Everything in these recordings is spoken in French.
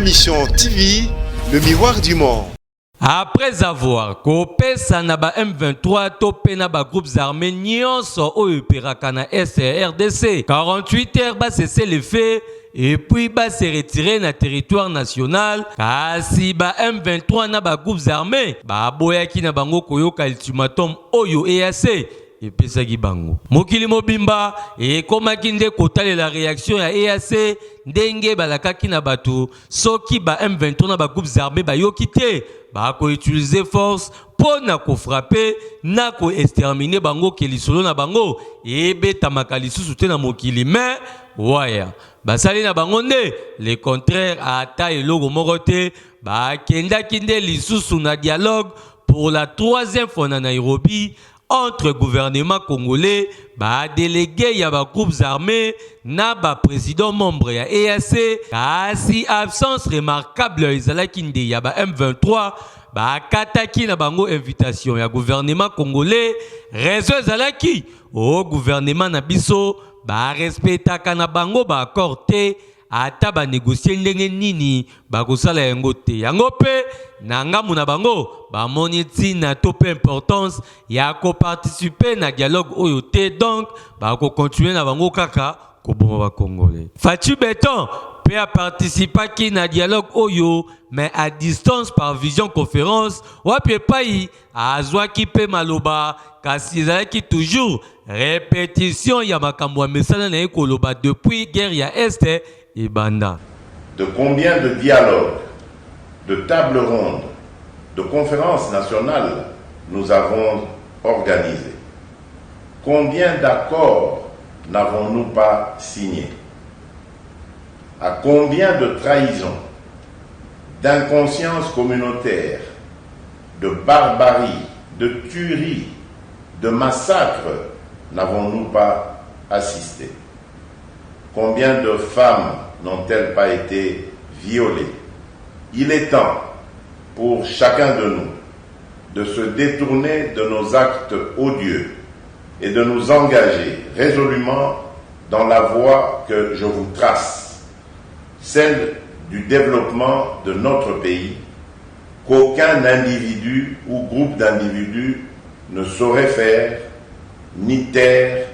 Mission TV, le miroir du monde. Après avoir coupé Sanaba M23, topé na ba groupes armés nyonso oyo perakana SRDC. 48 heures ba cessé les faits et puis ba se retirer na territoire national. Kasi ba M23 na ba groupes armés ba boyaki na bango koyoka ultimatum oyo EAC. Et pesaki bango mokili mobimba et komaki nde kotalela réaction ya EAC ndenge balakaki na bato soki ba M23 na ba groupes armés ba yokite ba ko utiliser force pour na ko frapper na ko exterminer bango ke lisolo na bango et beta makalisusu te na mokili mais waya basali na bango nde le contraire ata eloko moko te ba kendaki nde lisusu na dialogue pour la troisième fois na Nairobi entre gouvernement congolais, délégué y a groupes armés, na président membre ya EAC, kasi absence remarquable izalakinde ya M23, kataki na bango invitation ya gouvernement congolais, réseau zalaki au gouvernement na biso, respectaka na bango accord te ata ba négocier ndenge nini bakosala yango te yango pe na ngamu na bango ba moniti na top importance ya ko participer na dialogue oyo te donc ba ko continuer na bango kaka ko boma ba congolais Fatou Beton peut participer ki na dialogue oyo mais à distance par vision-conférence wapi pai azwa ki pe maloba kasi ezalaki toujours répétition ya makambo ya mesana na ekoloba depuis guerre ya Est et Banda. De combien de dialogues, de tables rondes, de conférences nationales nous avons organisé? Combien d'accords n'avons-nous pas signés? À combien de trahisons, d'inconscience communautaire, de barbarie, de tuerie, de massacres n'avons-nous pas assisté? Combien de femmes n'ont-elles pas été violées? Il est temps pour chacun de nous de se détourner de nos actes odieux et de nous engager résolument dans la voie que je vous trace, celle du développement de notre pays, qu'aucun individu ou groupe d'individus ne saurait faire, ni taire,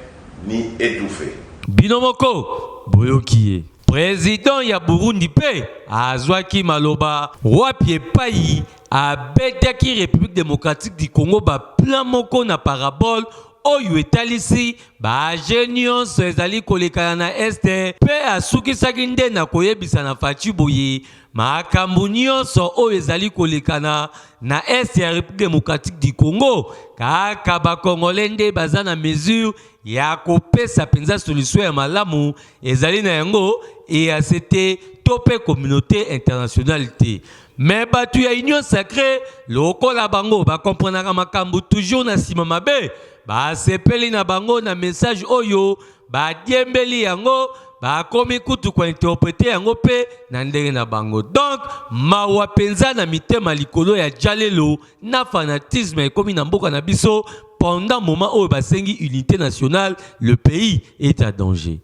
ni étouffer. Binomoko boyokie président ya Burundi pe azwaki maloba wapi epai abetaki République démocratique du Congo ba plan moko na parabole oyo etalisi ba nyonso ezali kolekana na este pe asukisaki nde na koyebisa na Fatou boye makambo nyonso oyo ezali kolekana na este ya République démocratique du Congo kaka ba Congolais nde baza na mesure ya kopesa penza solution ya malamu ezali na yango et à cette topé communauté internationale te mais batu ya union sacrée lokola bango ba comprendre makambo toujours na sima mabe ba sepeli na bango na message oyo ba diembeli yango ba komi kutu kwa interpréter yango pe na ndenge na bango donc mawa penza na mitema likolo ya jalelo na fanatisme komi na mboka na biso pendant moment où basengi unité nationale le pays est à danger.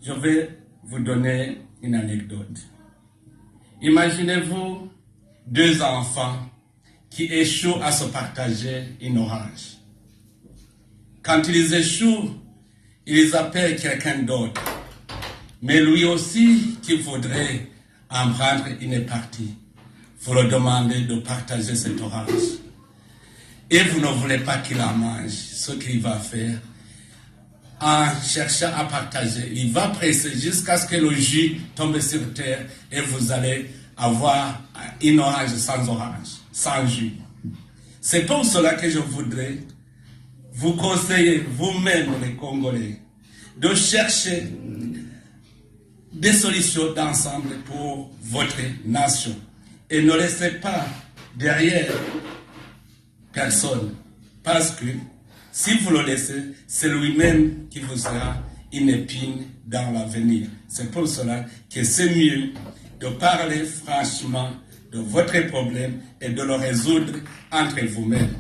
Je vais vous donner une anecdote. Imaginez-vous deux enfants qui échouent à se partager une orange. Quand ils échouent, ils appellent quelqu'un d'autre. Mais lui aussi qui voudrait en prendre une partie. Vous le demandez de partager cette orange. Et vous ne voulez pas qu'il en mange. Ce qu'il va faire, en cherchant à partager, il va presser jusqu'à ce que le jus tombe sur terre et vous allez avoir une orange, sans jus. C'est pour cela que je voudrais vous conseiller, vous-même les Congolais, de chercher des solutions d'ensemble pour votre nation. Et ne laissez pas derrière personne. Parce que si vous le laissez, c'est lui-même qui vous sera une épine dans l'avenir. C'est pour cela que c'est mieux de parler franchement de votre problème et de le résoudre entre vous-mêmes.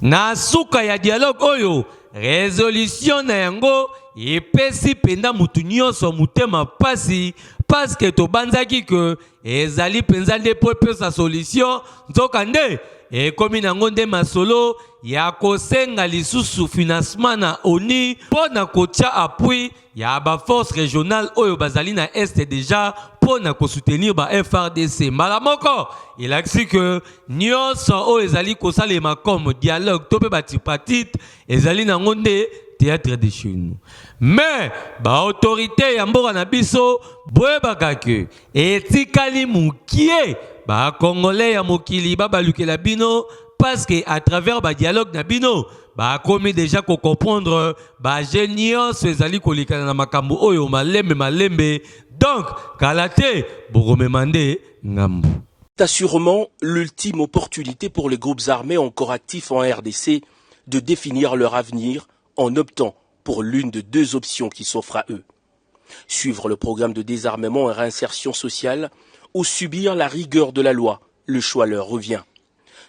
Na suka ya dialogue oyo, résolution na yango epesi penda mutu nyonso mutema pasi parce que tobanzaki que ezali penza nde po sa solution nzokande ekomi nango nde masolo ya kosenga lisusu financement na ONU mpo na kotia appui ya ba force régionale oyo bazali na est déjà mpo na kosoutenir ba FRDC. Mbala moko elakisi que nyonso oyo ezali kosalema comme dialogue to mpe batripartite ezali nango nde théâtre de chez nous. Mais ba autorité ya mboka na biso boyebaka ke etikali mukie ba congolais ya mokili babalukela bino parce que à travers ba dialogue na bino ba komi déjà ko comprendre ba nyonso ezali kolikana na makambo oyo malembe donc kalate boromemande ngambu. C'est sûrement l'ultime opportunité pour les groupes armés encore actifs en RDC de définir leur avenir en optant pour l'une de deux options qui s'offrent à eux. Suivre le programme de désarmement et réinsertion sociale ou subir la rigueur de la loi, le choix leur revient.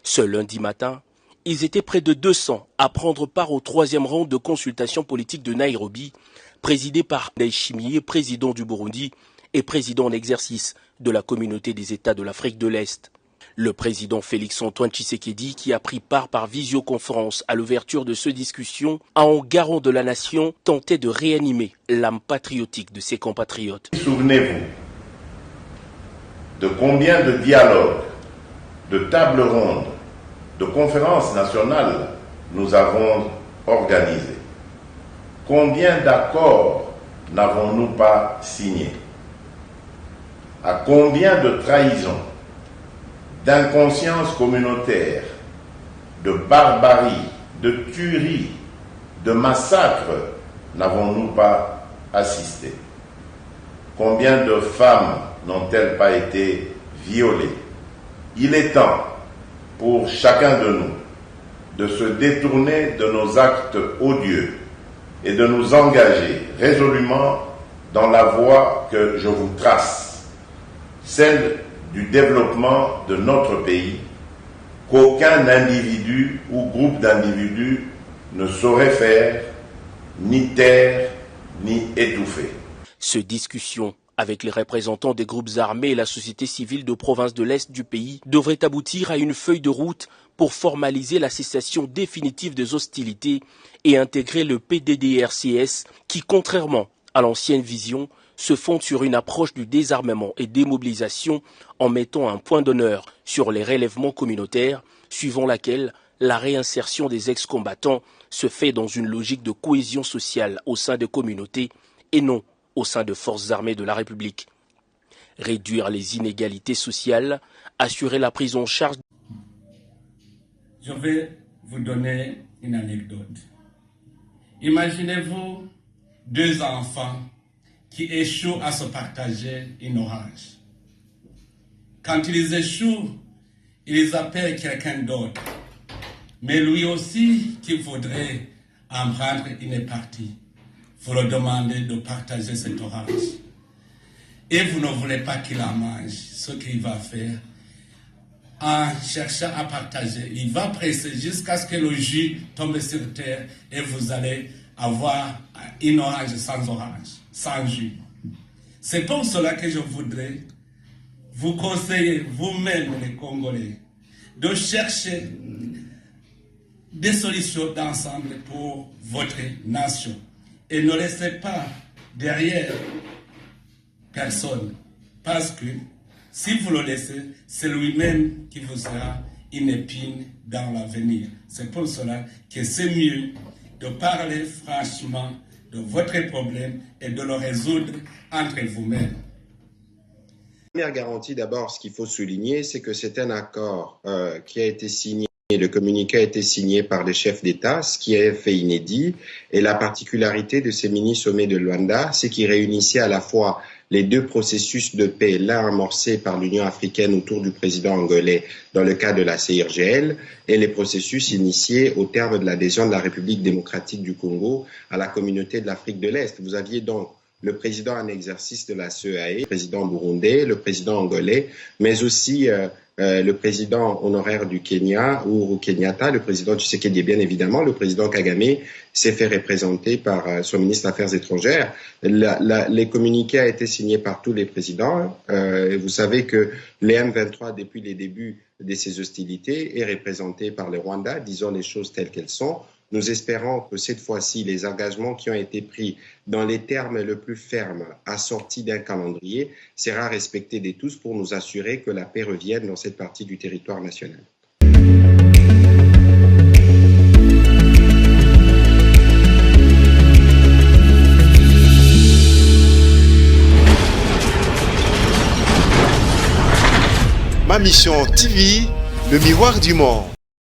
Ce lundi matin, ils étaient près de 200 à prendre part au 3e round de consultation politique de Nairobi, présidé par Ndayishimiye, président du Burundi et président en exercice de la communauté des États de l'Afrique de l'Est. Le président Félix-Antoine Tshisekedi, qui a pris part par visioconférence à l'ouverture de ces discussions, a en garant de la nation tenté de réanimer l'âme patriotique de ses compatriotes. Souvenez-vous de combien de dialogues, de tables rondes, de conférences nationales nous avons organisées. Combien d'accords n'avons-nous pas signés? À combien de trahisons, d'inconscience communautaire, de barbarie, de tuerie, de massacres n'avons-nous pas assisté? Combien de femmes n'ont-elles pas été violées? Il est temps pour chacun de nous de se détourner de nos actes odieux et de nous engager résolument dans la voie que je vous trace, celle du développement de notre pays, qu'aucun individu ou groupe d'individus ne saurait faire, ni taire, ni étouffer. Ces discussions avec les représentants des groupes armés et la société civile de province de l'Est du pays devraient aboutir à une feuille de route pour formaliser la cessation définitive des hostilités et intégrer le PDDRCS qui, contrairement à l'ancienne vision, se fonde sur une approche du désarmement et démobilisation en mettant un point d'honneur sur les relèvements communautaires, suivant laquelle la réinsertion des ex-combattants se fait dans une logique de cohésion sociale au sein des communautés et non au sein de forces armées de la République. Réduire les inégalités sociales, assurer la prise en charge. Je vais vous donner une anecdote. Imaginez-vous deux enfants qui échouent à se partager une orange. Quand ils échouent, ils appellent quelqu'un d'autre. Mais lui aussi qui voudrait en prendre une partie. Vous le demandez de partager cette orange. Et vous ne voulez pas qu'il en mange. Ce qu'il va faire, en cherchant à partager, il va presser jusqu'à ce que le jus tombe sur terre et vous allez avoir une orange, sans jus. C'est pour cela que je voudrais vous conseiller, vous-même les Congolais, de chercher des solutions d'ensemble pour votre nation. Et ne laissez pas derrière personne. Parce que si vous le laissez, c'est lui-même qui vous sera une épine dans l'avenir. C'est pour cela que c'est mieux de parler franchement de votre problème et de le résoudre entre vous-mêmes. Première garantie, d'abord, ce qu'il faut souligner, c'est que c'est un accord qui a été signé. Le communiqué a été signé par les chefs d'État, ce qui est fait inédit. Et la particularité de ces mini-sommets de Luanda, c'est qu'ils réunissaient à la fois les deux processus de paix, l'un amorcé par l'Union africaine autour du président angolais dans le cadre de la CIRGL, et les processus initiés au terme de l'adhésion de la République démocratique du Congo à la communauté de l'Afrique de l'Est. Vous aviez donc le président en exercice de la CEAE, le président burundais, le président angolais, mais aussi le président honoraire du Kenya, Uhuru Kenyatta, le président Tshisekedi, bien évidemment, le président Kagame s'est fait représenter par son ministre des Affaires étrangères. Les communiqués ont été signés par tous les présidents. Vous savez que les M23, depuis les débuts de ces hostilités, est représenté par le Rwanda, disons les choses telles qu'elles sont. Nous espérons que cette fois-ci, les engagements qui ont été pris dans les termes les plus fermes, assortis d'un calendrier, sera respecté de tous pour nous assurer que la paix revienne dans cette partie du territoire national. Ma mission TV, le miroir du monde.